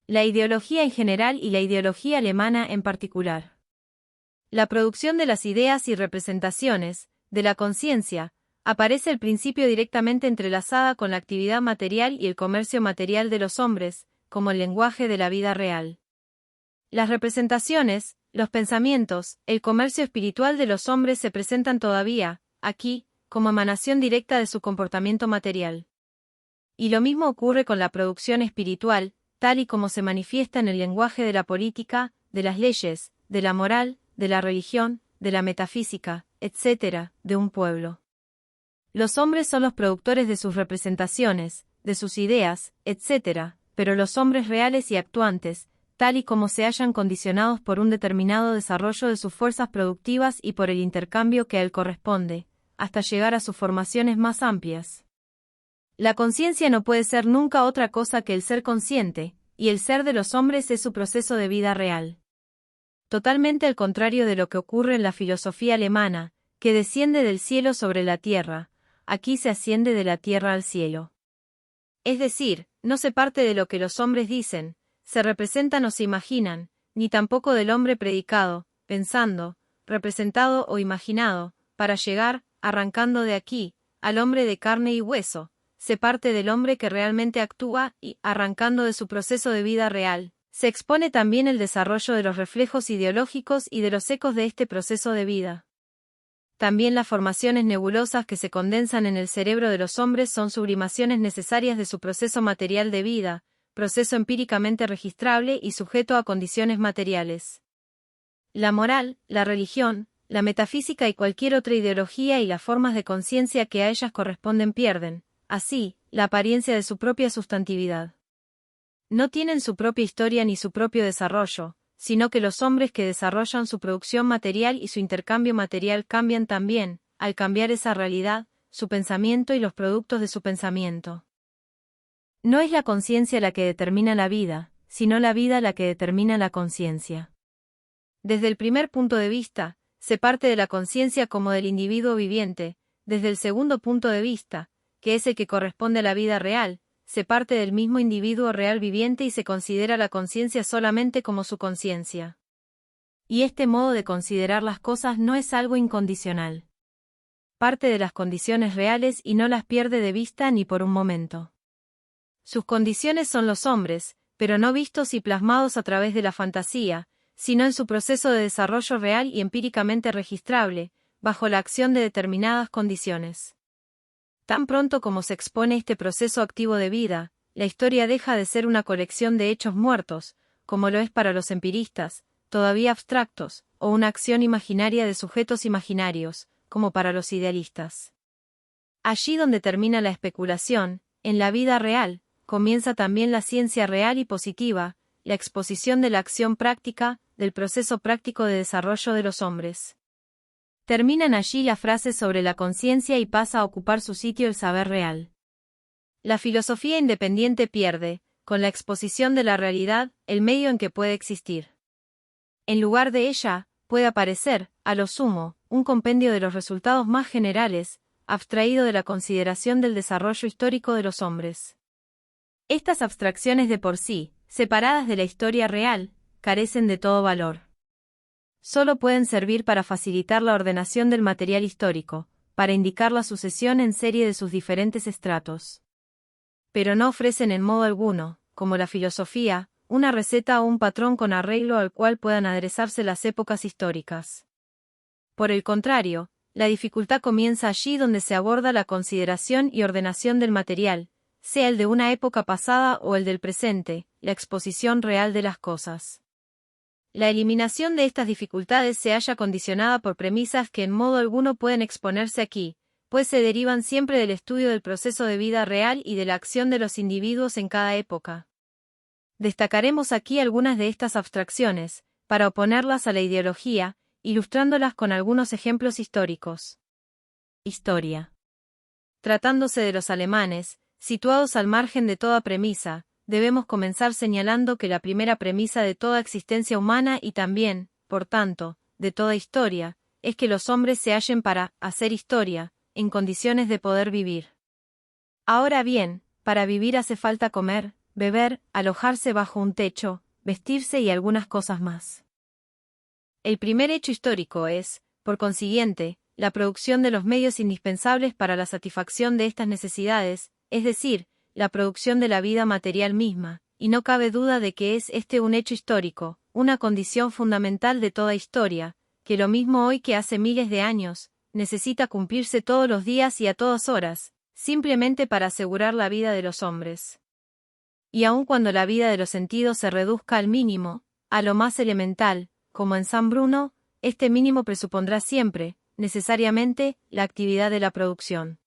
la ideología en general y la ideología alemana en particular. La producción de las ideas y representaciones, de la conciencia, aparece al principio directamente entrelazada con la actividad material y el comercio material de los hombres, como el lenguaje de la vida real. Las representaciones, los pensamientos, el comercio espiritual de los hombres se presentan todavía, aquí, como emanación directa de su comportamiento material. Y lo mismo ocurre con la producción espiritual, tal y como se manifiesta en el lenguaje de la política, de las leyes, de la moral, de la religión, de la metafísica, etc., de un pueblo. Los hombres son los productores de sus representaciones, de sus ideas, etc., pero los hombres reales y actuantes, tal y como se hallan condicionados por un determinado desarrollo de sus fuerzas productivas y por el intercambio que a él corresponde, hasta llegar a sus formaciones más amplias. La conciencia no puede ser nunca otra cosa que el ser consciente, y el ser de los hombres es su proceso de vida real. Totalmente al contrario de lo que ocurre en la filosofía alemana, que desciende del cielo sobre la tierra, aquí se asciende de la tierra al cielo. Es decir, no se parte de lo que los hombres dicen, se representan o se imaginan, ni tampoco del hombre predicado, pensando, representado o imaginado, para llegar, arrancando de aquí, al hombre de carne y hueso, se parte del hombre que realmente actúa y, arrancando de su proceso de vida real, se expone también el desarrollo de los reflejos ideológicos y de los ecos de este proceso de vida. También las formaciones nebulosas que se condensan en el cerebro de los hombres son sublimaciones necesarias de su proceso material de vida, proceso empíricamente registrable y sujeto a condiciones materiales. La moral, la religión, la metafísica y cualquier otra ideología y las formas de conciencia que a ellas corresponden pierden, así, la apariencia de su propia sustantividad. No tienen su propia historia ni su propio desarrollo, sino que los hombres que desarrollan su producción material y su intercambio material cambian también, al cambiar esa realidad, su pensamiento y los productos de su pensamiento. No es la conciencia la que determina la vida, sino la vida la que determina la conciencia. Desde el primer punto de vista, se parte de la conciencia como del individuo viviente, desde el segundo punto de vista, que es el que corresponde a la vida real, se parte del mismo individuo real viviente y se considera la conciencia solamente como su conciencia. Y este modo de considerar las cosas no es algo incondicional. Parte de las condiciones reales y no las pierde de vista ni por un momento. Sus condiciones son los hombres, pero no vistos y plasmados a través de la fantasía, sino en su proceso de desarrollo real y empíricamente registrable, bajo la acción de determinadas condiciones. Tan pronto como se expone este proceso activo de vida, la historia deja de ser una colección de hechos muertos, como lo es para los empiristas, todavía abstractos, o una acción imaginaria de sujetos imaginarios, como para los idealistas. Allí donde termina la especulación, en la vida real, comienza también la ciencia real y positiva, la exposición de la acción práctica, del proceso práctico de desarrollo de los hombres. Terminan allí las frases sobre la conciencia y pasa a ocupar su sitio el saber real. La filosofía independiente pierde, con la exposición de la realidad, el medio en que puede existir. En lugar de ella, puede aparecer, a lo sumo, un compendio de los resultados más generales, abstraído de la consideración del desarrollo histórico de los hombres. Estas abstracciones de por sí, separadas de la historia real, carecen de todo valor. Solo pueden servir para facilitar la ordenación del material histórico, para indicar la sucesión en serie de sus diferentes estratos. Pero no ofrecen en modo alguno, como la filosofía, una receta o un patrón con arreglo al cual puedan aderezarse las épocas históricas. Por el contrario, la dificultad comienza allí donde se aborda la consideración y ordenación del material, sea el de una época pasada o el del presente, la exposición real de las cosas. La eliminación de estas dificultades se halla condicionada por premisas que en modo alguno pueden exponerse aquí, pues se derivan siempre del estudio del proceso de vida real y de la acción de los individuos en cada época. Destacaremos aquí algunas de estas abstracciones, para oponerlas a la ideología, ilustrándolas con algunos ejemplos históricos. Historia. Tratándose de los alemanes, situados al margen de toda premisa, debemos comenzar señalando que la primera premisa de toda existencia humana y también, por tanto, de toda historia, es que los hombres se hallen para hacer historia, en condiciones de poder vivir. Ahora bien, para vivir hace falta comer, beber, alojarse bajo un techo, vestirse y algunas cosas más. El primer hecho histórico es, por consiguiente, la producción de los medios indispensables para la satisfacción de estas necesidades, es decir, la producción de la vida material misma, y no cabe duda de que es este un hecho histórico, una condición fundamental de toda historia, que lo mismo hoy que hace miles de años, necesita cumplirse todos los días y a todas horas, simplemente para asegurar la vida de los hombres. Y aun cuando la vida de los sentidos se reduzca al mínimo, a lo más elemental, como en San Bruno, este mínimo presupondrá siempre, necesariamente, la actividad de la producción.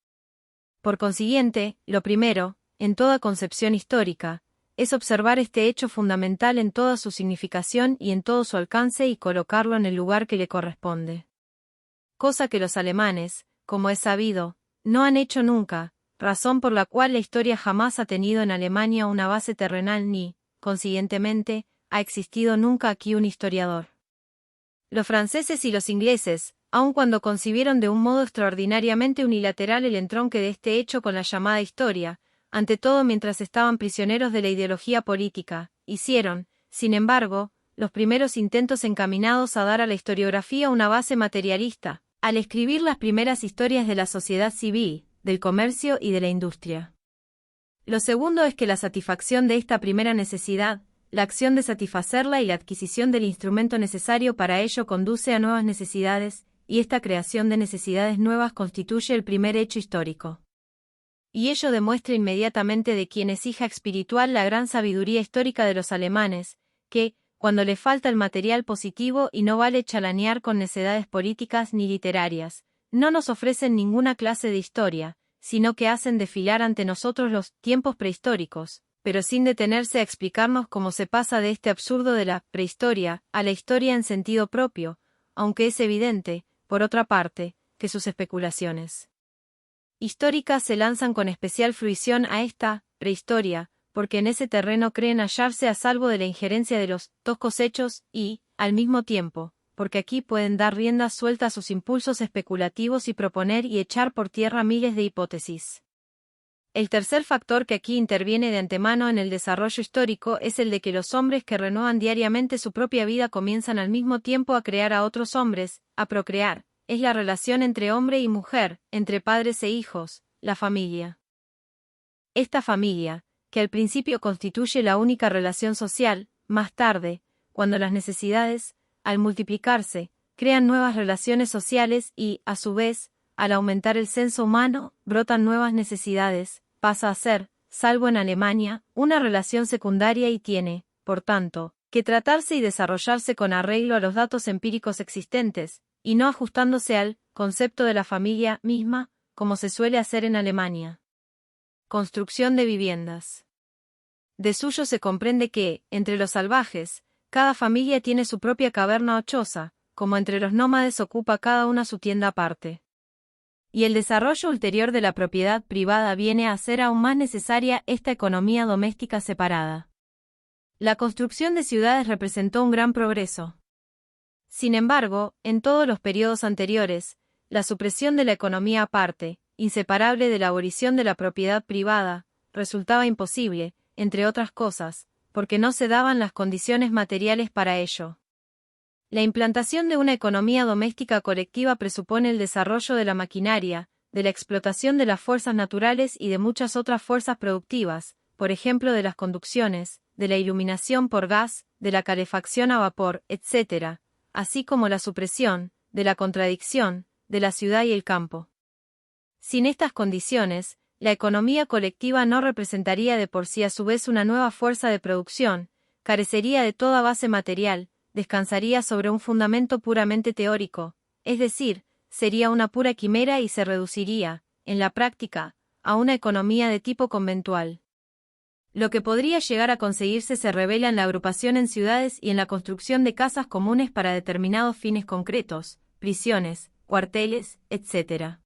Por consiguiente, lo primero, en toda concepción histórica, es observar este hecho fundamental en toda su significación y en todo su alcance y colocarlo en el lugar que le corresponde. Cosa que los alemanes, como es sabido, no han hecho nunca, razón por la cual la historia jamás ha tenido en Alemania una base terrenal ni, consiguientemente, ha existido nunca aquí un historiador. Los franceses y los ingleses, aun cuando concibieron de un modo extraordinariamente unilateral el entronque de este hecho con la llamada historia, ante todo mientras estaban prisioneros de la ideología política, hicieron, sin embargo, los primeros intentos encaminados a dar a la historiografía una base materialista, al escribir las primeras historias de la sociedad civil, del comercio y de la industria. Lo segundo es que la satisfacción de esta primera necesidad, la acción de satisfacerla y la adquisición del instrumento necesario para ello conduce a nuevas necesidades, y esta creación de necesidades nuevas constituye el primer hecho histórico. Y ello demuestra inmediatamente de quien es hija espiritual la gran sabiduría histórica de los alemanes, que, cuando le falta el material positivo y no vale chalanear con necedades políticas ni literarias, no nos ofrecen ninguna clase de historia, sino que hacen desfilar ante nosotros los tiempos prehistóricos, pero sin detenerse a explicarnos cómo se pasa de este absurdo de la prehistoria a la historia en sentido propio, aunque es evidente, por otra parte, que sus especulaciones históricas se lanzan con especial fruición a esta prehistoria, porque en ese terreno creen hallarse a salvo de la injerencia de los toscos hechos y, al mismo tiempo, porque aquí pueden dar rienda suelta a sus impulsos especulativos y proponer y echar por tierra miles de hipótesis. El tercer factor que aquí interviene de antemano en el desarrollo histórico es el de que los hombres que renuevan diariamente su propia vida comienzan al mismo tiempo a crear a otros hombres, a procrear. Es la relación entre hombre y mujer, entre padres e hijos, la familia. Esta familia, que al principio constituye la única relación social, más tarde, cuando las necesidades, al multiplicarse, crean nuevas relaciones sociales y, a su vez, al aumentar el censo humano, brotan nuevas necesidades, pasa a ser, salvo en Alemania, una relación secundaria y tiene, por tanto, que tratarse y desarrollarse con arreglo a los datos empíricos existentes, y no ajustándose al concepto de la familia misma, como se suele hacer en Alemania. Construcción de viviendas. De suyo se comprende que, entre los salvajes, cada familia tiene su propia caverna o choza, como entre los nómades ocupa cada una su tienda aparte. Y el desarrollo ulterior de la propiedad privada viene a hacer aún más necesaria esta economía doméstica separada. La construcción de ciudades representó un gran progreso. Sin embargo, en todos los periodos anteriores, la supresión de la economía aparte, inseparable de la abolición de la propiedad privada, resultaba imposible, entre otras cosas, porque no se daban las condiciones materiales para ello. La implantación de una economía doméstica colectiva presupone el desarrollo de la maquinaria, de la explotación de las fuerzas naturales y de muchas otras fuerzas productivas, por ejemplo de las conducciones, de la iluminación por gas, de la calefacción a vapor, etc., así como la supresión, de la contradicción, de la ciudad y el campo. Sin estas condiciones, la economía colectiva no representaría de por sí a su vez una nueva fuerza de producción, carecería de toda base material, descansaría sobre un fundamento puramente teórico, es decir, sería una pura quimera y se reduciría, en la práctica, a una economía de tipo conventual. Lo que podría llegar a conseguirse se revela en la agrupación en ciudades y en la construcción de casas comunes para determinados fines concretos, prisiones, cuarteles, etc.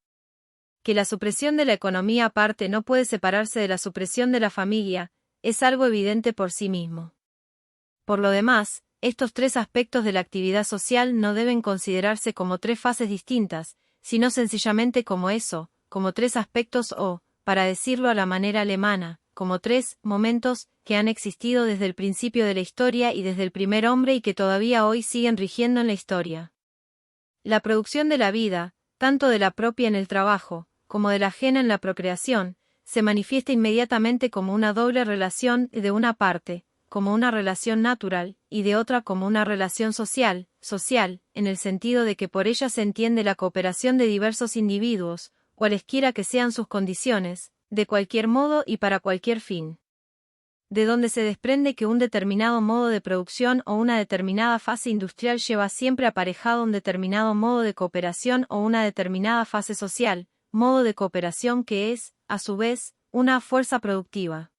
Que la supresión de la economía aparte no puede separarse de la supresión de la familia, es algo evidente por sí mismo. Por lo demás, estos tres aspectos de la actividad social no deben considerarse como tres fases distintas, sino sencillamente como eso, como tres aspectos o, para decirlo a la manera alemana, como tres momentos que han existido desde el principio de la historia y desde el primer hombre y que todavía hoy siguen rigiendo en la historia. La producción de la vida, tanto de la propia en el trabajo, como de la ajena en la procreación, se manifiesta inmediatamente como una doble relación de una parte, como una relación natural, y de otra como una relación social, en el sentido de que por ella se entiende la cooperación de diversos individuos, cualesquiera que sean sus condiciones, de cualquier modo y para cualquier fin. De donde se desprende que un determinado modo de producción o una determinada fase industrial lleva siempre aparejado un determinado modo de cooperación o una determinada fase social, modo de cooperación que es, a su vez, una fuerza productiva.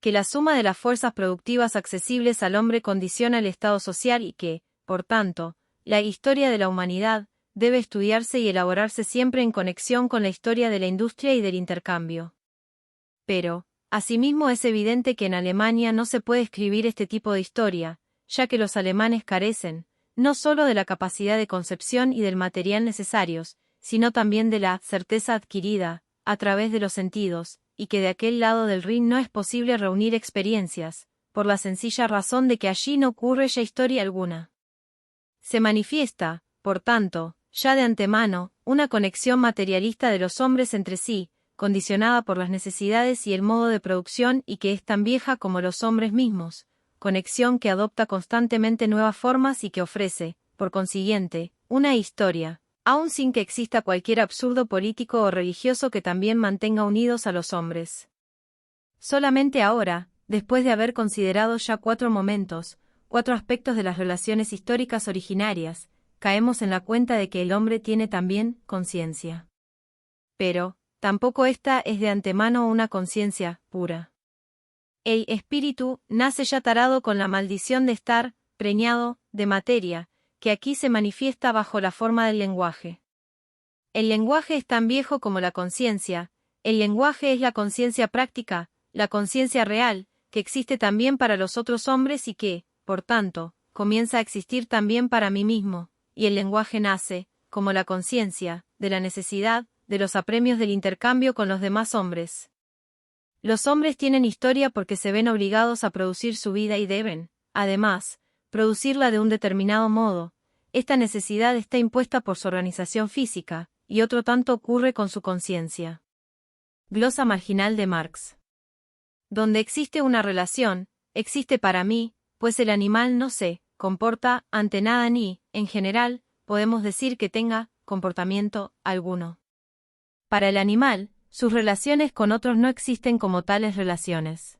Que la suma de las fuerzas productivas accesibles al hombre condiciona el estado social y que, por tanto, la historia de la humanidad debe estudiarse y elaborarse siempre en conexión con la historia de la industria y del intercambio. Pero, asimismo es evidente que en Alemania no se puede escribir este tipo de historia, ya que los alemanes carecen, no solo de la capacidad de concepción y del material necesarios, sino también de la certeza adquirida, a través de los sentidos, y que de aquel lado del Rin no es posible reunir experiencias, por la sencilla razón de que allí no ocurre ya historia alguna. Se manifiesta, por tanto, ya de antemano, una conexión materialista de los hombres entre sí, condicionada por las necesidades y el modo de producción y que es tan vieja como los hombres mismos, conexión que adopta constantemente nuevas formas y que ofrece, por consiguiente, una historia, aun sin que exista cualquier absurdo político o religioso que también mantenga unidos a los hombres. Solamente ahora, después de haber considerado ya 4 momentos, 4 aspectos de las relaciones históricas originarias, caemos en la cuenta de que el hombre tiene también conciencia. Pero, tampoco esta es de antemano una conciencia pura. El espíritu nace ya tarado con la maldición de estar preñado de materia, que aquí se manifiesta bajo la forma del lenguaje. El lenguaje es tan viejo como la conciencia, el lenguaje es la conciencia práctica, la conciencia real, que existe también para los otros hombres y que, por tanto, comienza a existir también para mí mismo, y el lenguaje nace, como la conciencia, de la necesidad, de los apremios del intercambio con los demás hombres. Los hombres tienen historia porque se ven obligados a producir su vida y deben, además, producirla de un determinado modo. Esta necesidad está impuesta por su organización física, y otro tanto ocurre con su conciencia. Glosa marginal de Marx. Donde existe una relación, existe para mí, pues el animal no se comporta ante nada ni, en general, podemos decir que tenga comportamiento alguno. Para el animal, sus relaciones con otros no existen como tales relaciones.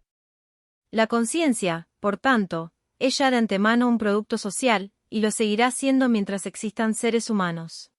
La conciencia, por tanto, es ya de antemano un producto social, y lo seguirá siendo mientras existan seres humanos.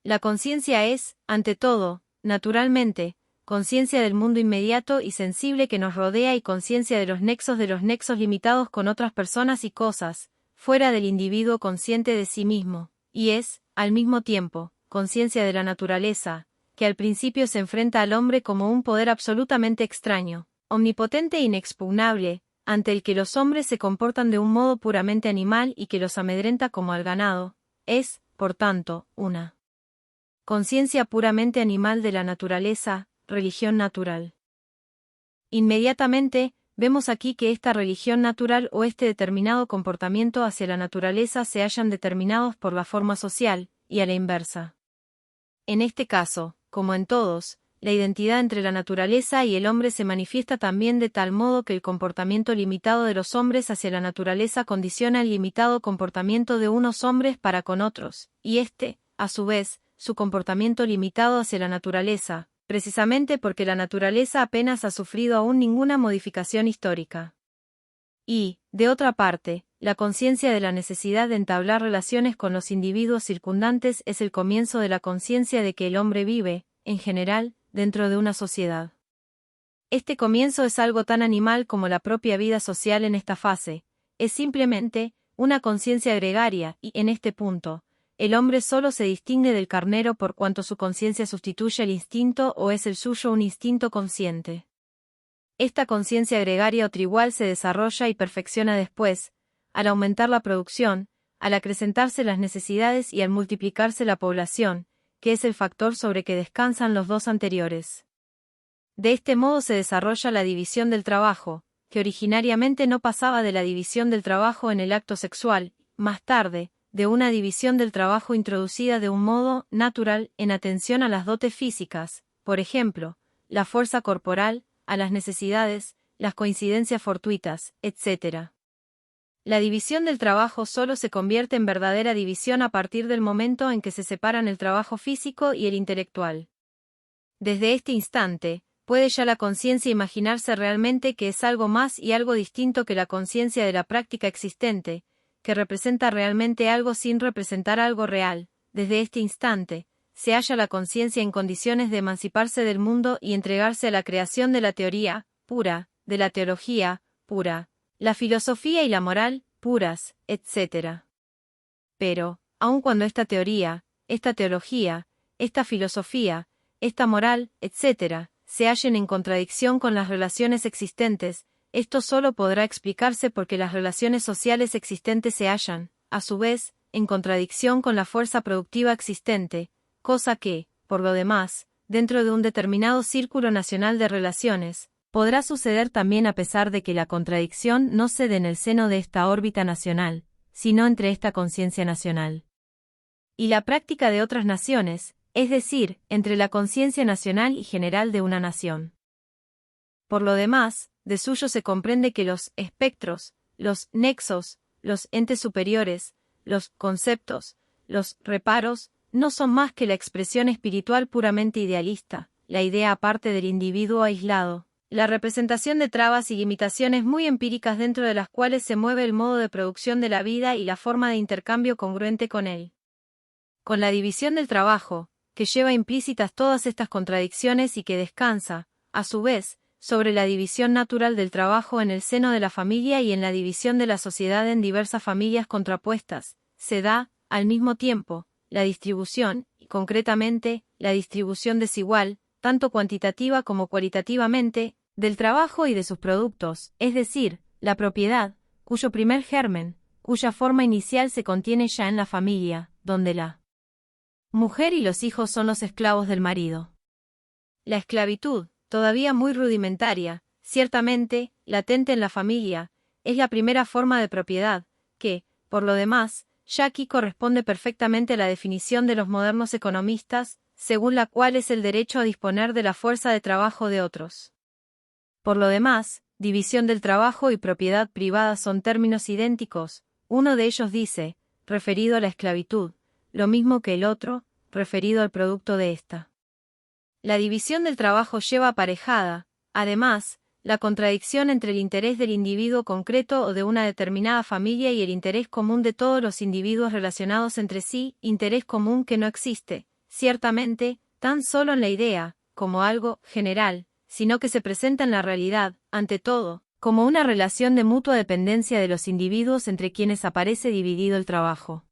La conciencia es, ante todo, naturalmente, conciencia del mundo inmediato y sensible que nos rodea y conciencia de los nexos limitados con otras personas y cosas, fuera del individuo consciente de sí mismo, y es, al mismo tiempo, conciencia de la naturaleza, que al principio se enfrenta al hombre como un poder absolutamente extraño, omnipotente e inexpugnable, ante el que los hombres se comportan de un modo puramente animal y que los amedrenta como al ganado, es, por tanto, una conciencia puramente animal de la naturaleza, religión natural. Inmediatamente, vemos aquí que esta religión natural o este determinado comportamiento hacia la naturaleza se hallan determinados por la forma social, y a la inversa. En este caso, como en todos, la identidad entre la naturaleza y el hombre se manifiesta también de tal modo que el comportamiento limitado de los hombres hacia la naturaleza condiciona el limitado comportamiento de unos hombres para con otros, y este, a su vez, su comportamiento limitado hacia la naturaleza, precisamente porque la naturaleza apenas ha sufrido aún ninguna modificación histórica. Y, de otra parte, la conciencia de la necesidad de entablar relaciones con los individuos circundantes es el comienzo de la conciencia de que el hombre vive, en general, dentro de una sociedad. Este comienzo es algo tan animal como la propia vida social en esta fase, es simplemente una conciencia gregaria y, en este punto, el hombre solo se distingue del carnero por cuanto su conciencia sustituye el instinto o es el suyo un instinto consciente. Esta conciencia gregaria o tribal se desarrolla y perfecciona después, al aumentar la producción, al acrecentarse las necesidades y al multiplicarse la población, que es el factor sobre que descansan los dos anteriores. De este modo se desarrolla la división del trabajo, que originariamente no pasaba de la división del trabajo en el acto sexual, más tarde, de una división del trabajo introducida de un modo natural en atención a las dotes físicas, por ejemplo, la fuerza corporal, a las necesidades, las coincidencias fortuitas, etc. La división del trabajo solo se convierte en verdadera división a partir del momento en que se separan el trabajo físico y el intelectual. Desde este instante, puede ya la conciencia imaginarse realmente que es algo más y algo distinto que la conciencia de la práctica existente, que representa realmente algo sin representar algo real. Desde este instante, se halla la conciencia en condiciones de emanciparse del mundo y entregarse a la creación de la teoría pura, de la teología pura, la filosofía y la moral puras, etc. Pero, aun cuando esta teoría, esta teología, esta filosofía, esta moral, etc., se hallen en contradicción con las relaciones existentes, esto solo podrá explicarse porque las relaciones sociales existentes se hallan, a su vez, en contradicción con la fuerza productiva existente, cosa que, por lo demás, dentro de un determinado círculo nacional de relaciones, podrá suceder también a pesar de que la contradicción no se dé en el seno de esta órbita nacional, sino entre esta conciencia nacional y la práctica de otras naciones, es decir, entre la conciencia nacional y general de una nación. Por lo demás, de suyo se comprende que los espectros, los nexos, los entes superiores, los conceptos, los reparos, no son más que la expresión espiritual puramente idealista, la idea aparte del individuo aislado, la representación de trabas y limitaciones muy empíricas dentro de las cuales se mueve el modo de producción de la vida y la forma de intercambio congruente con él. Con la división del trabajo, que lleva implícitas todas estas contradicciones y que descansa, a su vez, sobre la división natural del trabajo en el seno de la familia y en la división de la sociedad en diversas familias contrapuestas, se da, al mismo tiempo, la distribución, y concretamente, la distribución desigual, tanto cuantitativa como cualitativamente, del trabajo y de sus productos, es decir, la propiedad, cuyo primer germen, cuya forma inicial se contiene ya en la familia, donde la mujer y los hijos son los esclavos del marido. La esclavitud, todavía muy rudimentaria, ciertamente, latente en la familia, es la primera forma de propiedad, que, por lo demás, ya aquí corresponde perfectamente a la definición de los modernos economistas, según la cual es el derecho a disponer de la fuerza de trabajo de otros. Por lo demás, división del trabajo y propiedad privada son términos idénticos, uno de ellos dice, referido a la esclavitud, lo mismo que el otro, referido al producto de ésta. La división del trabajo lleva aparejada, además, la contradicción entre el interés del individuo concreto o de una determinada familia y el interés común de todos los individuos relacionados entre sí, interés común que no existe, ciertamente, tan solo en la idea, como algo general, sino que se presenta en la realidad, ante todo, como una relación de mutua dependencia de los individuos entre quienes aparece dividido el trabajo.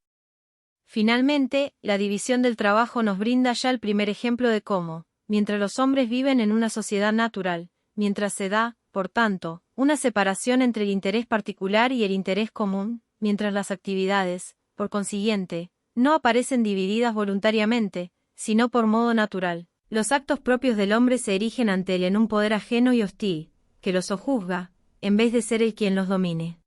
Finalmente, la división del trabajo nos brinda ya el primer ejemplo de cómo, mientras los hombres viven en una sociedad natural, mientras se da, por tanto, una separación entre el interés particular y el interés común, mientras las actividades, por consiguiente, no aparecen divididas voluntariamente, sino por modo natural, los actos propios del hombre se erigen ante él en un poder ajeno y hostil, que los sojuzga, en vez de ser él quien los domine.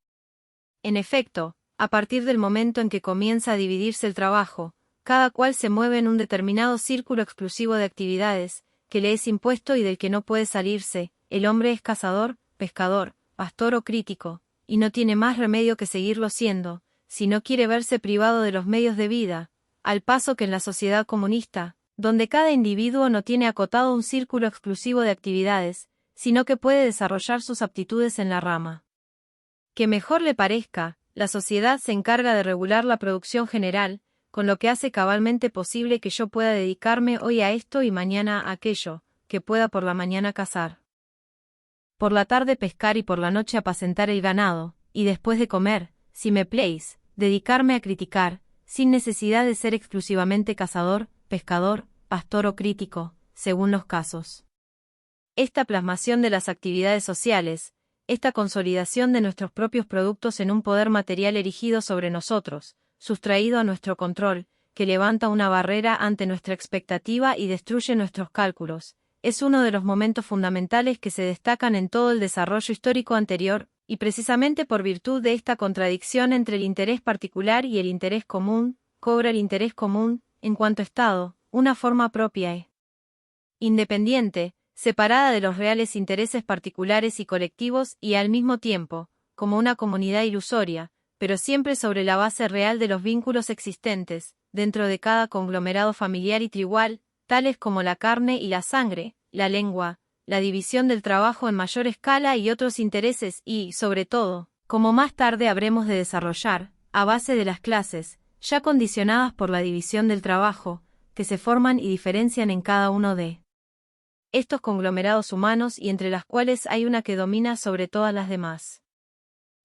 En efecto, a partir del momento en que comienza a dividirse el trabajo, cada cual se mueve en un determinado círculo exclusivo de actividades, que le es impuesto y del que no puede salirse. El hombre es cazador, pescador, pastor o crítico, y no tiene más remedio que seguirlo siendo, si no quiere verse privado de los medios de vida, al paso que en la sociedad comunista, donde cada individuo no tiene acotado un círculo exclusivo de actividades, sino que puede desarrollar sus aptitudes en la rama que mejor le parezca, la sociedad se encarga de regular la producción general, con lo que hace cabalmente posible que yo pueda dedicarme hoy a esto y mañana a aquello, que pueda por la mañana cazar, por la tarde pescar y por la noche apacentar el ganado, y después de comer, si me place, dedicarme a criticar, sin necesidad de ser exclusivamente cazador, pescador, pastor o crítico, según los casos. Esta plasmación de las actividades sociales, esta consolidación de nuestros propios productos en un poder material erigido sobre nosotros, sustraído a nuestro control, que levanta una barrera ante nuestra expectativa y destruye nuestros cálculos, es uno de los momentos fundamentales que se destacan en todo el desarrollo histórico anterior, y precisamente por virtud de esta contradicción entre el interés particular y el interés común, cobra el interés común, en cuanto Estado, una forma propia e independiente, separada de los reales intereses particulares y colectivos y al mismo tiempo, como una comunidad ilusoria, pero siempre sobre la base real de los vínculos existentes, dentro de cada conglomerado familiar y tribal, tales como la carne y la sangre, la lengua, la división del trabajo en mayor escala y otros intereses y, sobre todo, como más tarde habremos de desarrollar, a base de las clases, ya condicionadas por la división del trabajo, que se forman y diferencian en cada uno de estos conglomerados humanos y entre las cuales hay una que domina sobre todas las demás.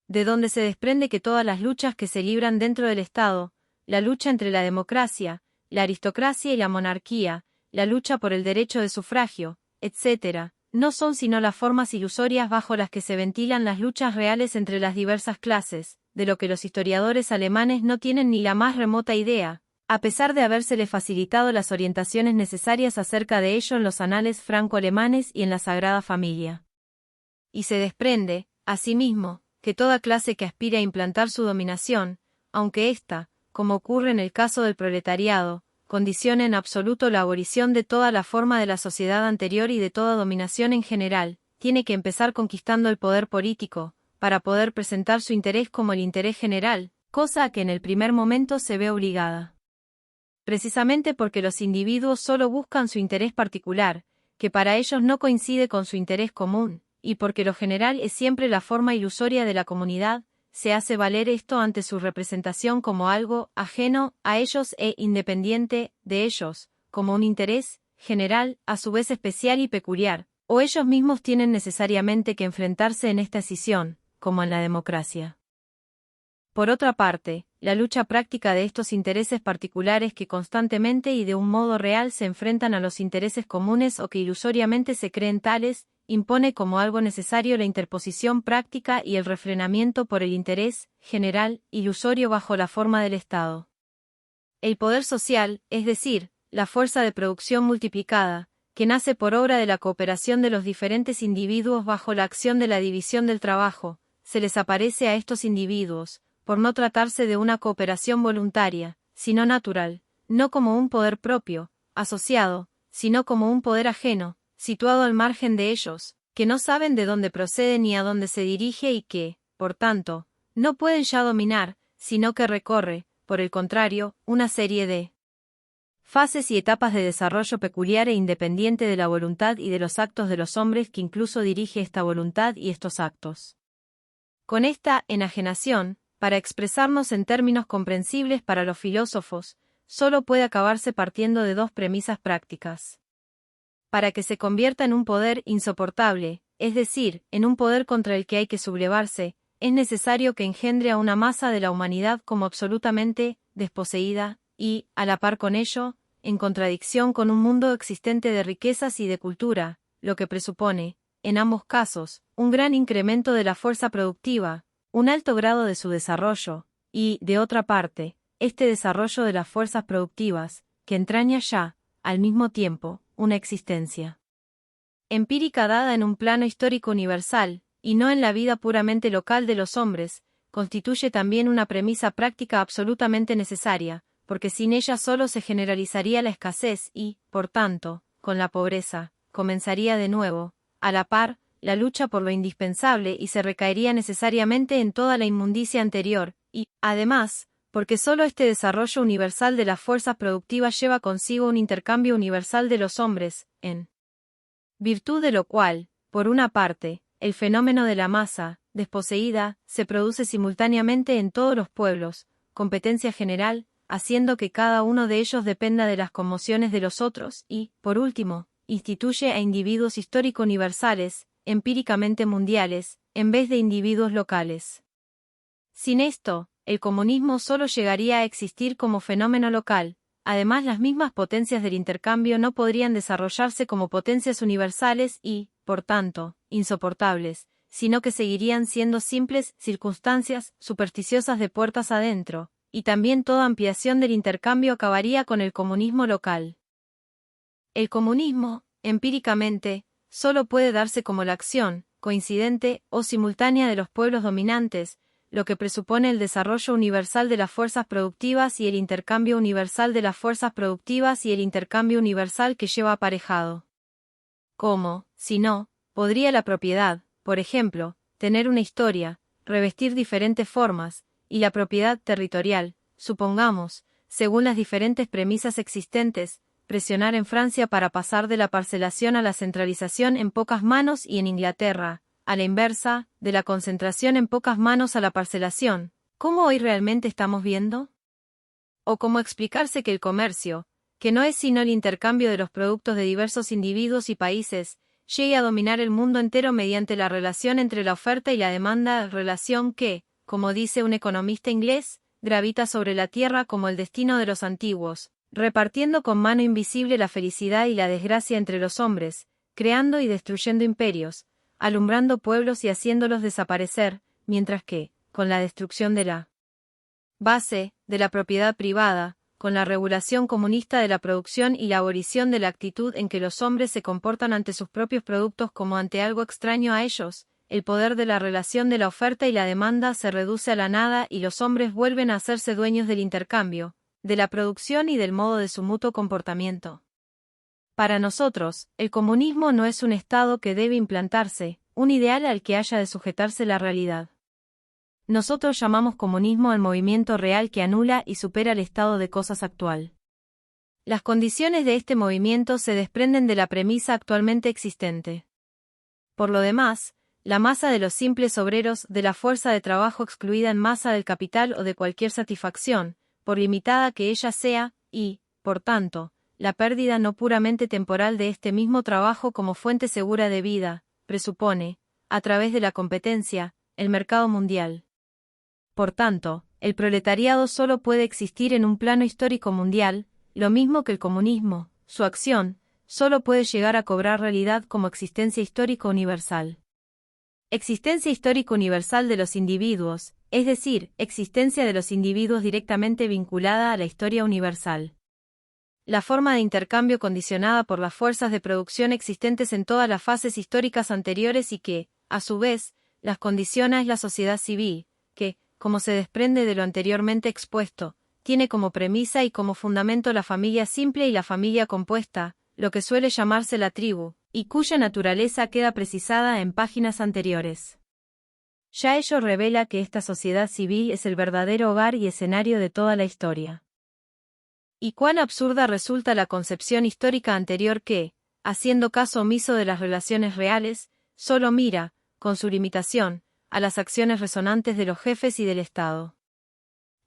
De donde se desprende que todas las luchas que se libran dentro del Estado, la lucha entre la democracia, la aristocracia y la monarquía, la lucha por el derecho de sufragio, etc., no son sino las formas ilusorias bajo las que se ventilan las luchas reales entre las diversas clases, de lo que los historiadores alemanes no tienen ni la más remota idea, a pesar de habérsele facilitado las orientaciones necesarias acerca de ello en los anales franco-alemanes y en la Sagrada Familia. Y se desprende, asimismo, que toda clase que aspire a implantar su dominación, aunque ésta, como ocurre en el caso del proletariado, condiciona en absoluto la abolición de toda la forma de la sociedad anterior y de toda dominación en general, tiene que empezar conquistando el poder político, para poder presentar su interés como el interés general, cosa a que en el primer momento se ve obligada. Precisamente porque los individuos solo buscan su interés particular, que para ellos no coincide con su interés común, y porque lo general es siempre la forma ilusoria de la comunidad, se hace valer esto ante su representación como algo ajeno a ellos e independiente de ellos, como un interés general, a su vez especial y peculiar, o ellos mismos tienen necesariamente que enfrentarse en esta escisión, como en la democracia. Por otra parte, la lucha práctica de estos intereses particulares que constantemente y de un modo real se enfrentan a los intereses comunes o que ilusoriamente se creen tales, impone como algo necesario la interposición práctica y el refrenamiento por el interés general, ilusorio bajo la forma del Estado. El poder social, es decir, la fuerza de producción multiplicada, que nace por obra de la cooperación de los diferentes individuos bajo la acción de la división del trabajo, se les aparece a estos individuos, por no tratarse de una cooperación voluntaria, sino natural, no como un poder propio, asociado, sino como un poder ajeno, situado al margen de ellos, que no saben de dónde procede ni a dónde se dirige y que, por tanto, no pueden ya dominar, sino que recorre, por el contrario, una serie de fases y etapas de desarrollo peculiar e independiente de la voluntad y de los actos de los hombres que incluso dirige esta voluntad y estos actos. Con esta enajenación, para expresarnos en términos comprensibles para los filósofos, solo puede acabarse partiendo de dos premisas prácticas. Para que se convierta en un poder insoportable, es decir, en un poder contra el que hay que sublevarse, es necesario que engendre a una masa de la humanidad como absolutamente desposeída, y, a la par con ello, en contradicción con un mundo existente de riquezas y de cultura, lo que presupone, en ambos casos, un gran incremento de la fuerza productiva, un alto grado de su desarrollo, y, de otra parte, este desarrollo de las fuerzas productivas, que entraña ya, al mismo tiempo, una existencia empírica dada en un plano histórico universal, y no en la vida puramente local de los hombres, constituye también una premisa práctica absolutamente necesaria, porque sin ella solo se generalizaría la escasez y, por tanto, con la pobreza, comenzaría de nuevo, a la par, la lucha por lo indispensable y se recaería necesariamente en toda la inmundicia anterior, y, además, porque solo este desarrollo universal de las fuerzas productivas lleva consigo un intercambio universal de los hombres, en virtud de lo cual, por una parte, el fenómeno de la masa, desposeída, se produce simultáneamente en todos los pueblos, competencia general, haciendo que cada uno de ellos dependa de las conmociones de los otros y, por último, instituye a individuos histórico universales, empíricamente mundiales, en vez de individuos locales. Sin esto, el comunismo solo llegaría a existir como fenómeno local. Además, las mismas potencias del intercambio no podrían desarrollarse como potencias universales y, por tanto, insoportables, sino que seguirían siendo simples circunstancias supersticiosas de puertas adentro, y también toda ampliación del intercambio acabaría con el comunismo local. El comunismo, empíricamente, solo puede darse como la acción, coincidente o simultánea de los pueblos dominantes, lo que presupone el desarrollo universal de las fuerzas productivas y el intercambio universal de las fuerzas productivas y el intercambio universal que lleva aparejado. ¿Cómo, si no, podría la propiedad, por ejemplo, tener una historia, revestir diferentes formas, y la propiedad territorial, supongamos, según las diferentes premisas existentes, presionar en Francia para pasar de la parcelación a la centralización en pocas manos y en Inglaterra, a la inversa, de la concentración en pocas manos a la parcelación, ¿cómo hoy realmente estamos viendo? O cómo explicarse que el comercio, que no es sino el intercambio de los productos de diversos individuos y países, llegue a dominar el mundo entero mediante la relación entre la oferta y la demanda, relación que, como dice un economista inglés, gravita sobre la tierra como el destino de los antiguos, repartiendo con mano invisible la felicidad y la desgracia entre los hombres, creando y destruyendo imperios, alumbrando pueblos y haciéndolos desaparecer, mientras que, con la destrucción de la base, de la propiedad privada, con la regulación comunista de la producción y la abolición de la actitud en que los hombres se comportan ante sus propios productos como ante algo extraño a ellos, el poder de la relación de la oferta y la demanda se reduce a la nada y los hombres vuelven a hacerse dueños del intercambio, de la producción y del modo de su mutuo comportamiento. Para nosotros, el comunismo no es un estado que debe implantarse, un ideal al que haya de sujetarse la realidad. Nosotros llamamos comunismo al movimiento real que anula y supera el estado de cosas actual. Las condiciones de este movimiento se desprenden de la premisa actualmente existente. Por lo demás, la masa de los simples obreros, de la fuerza de trabajo excluida en masa del capital o de cualquier satisfacción, por limitada que ella sea, y, por tanto, la pérdida no puramente temporal de este mismo trabajo como fuente segura de vida, presupone, a través de la competencia, el mercado mundial. Por tanto, el proletariado solo puede existir en un plano histórico mundial, lo mismo que el comunismo, su acción, solo puede llegar a cobrar realidad como existencia histórica universal. Existencia histórica universal de los individuos, es decir, existencia de los individuos directamente vinculada a la historia universal. La forma de intercambio condicionada por las fuerzas de producción existentes en todas las fases históricas anteriores y que, a su vez, las condiciona es la sociedad civil, que, como se desprende de lo anteriormente expuesto, tiene como premisa y como fundamento la familia simple y la familia compuesta, lo que suele llamarse la tribu, y cuya naturaleza queda precisada en páginas anteriores. Ya ello revela que esta sociedad civil es el verdadero hogar y escenario de toda la historia. Y cuán absurda resulta la concepción histórica anterior que, haciendo caso omiso de las relaciones reales, solo mira, con su limitación, a las acciones resonantes de los jefes y del Estado.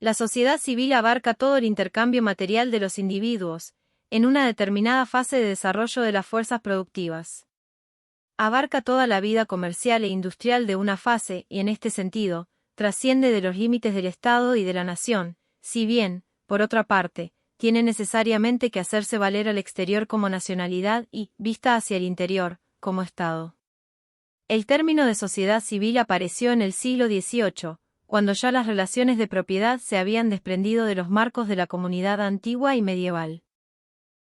La sociedad civil abarca todo el intercambio material de los individuos, en una determinada fase de desarrollo de las fuerzas productivas. Abarca toda la vida comercial e industrial de una fase y en este sentido, trasciende de los límites del Estado y de la nación, si bien, por otra parte, tiene necesariamente que hacerse valer al exterior como nacionalidad y, vista hacia el interior, como Estado. El término de sociedad civil apareció en el siglo XVIII, cuando ya las relaciones de propiedad se habían desprendido de los marcos de la comunidad antigua y medieval.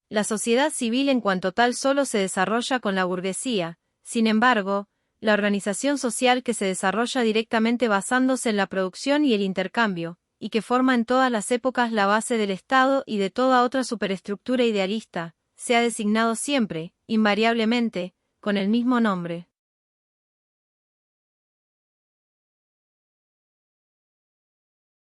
La sociedad civil en cuanto tal solo se desarrolla con la burguesía, sin embargo, la organización social que se desarrolla directamente basándose en la producción y el intercambio, y que forma en todas las épocas la base del Estado y de toda otra superestructura idealista, se ha designado siempre, invariablemente, con el mismo nombre.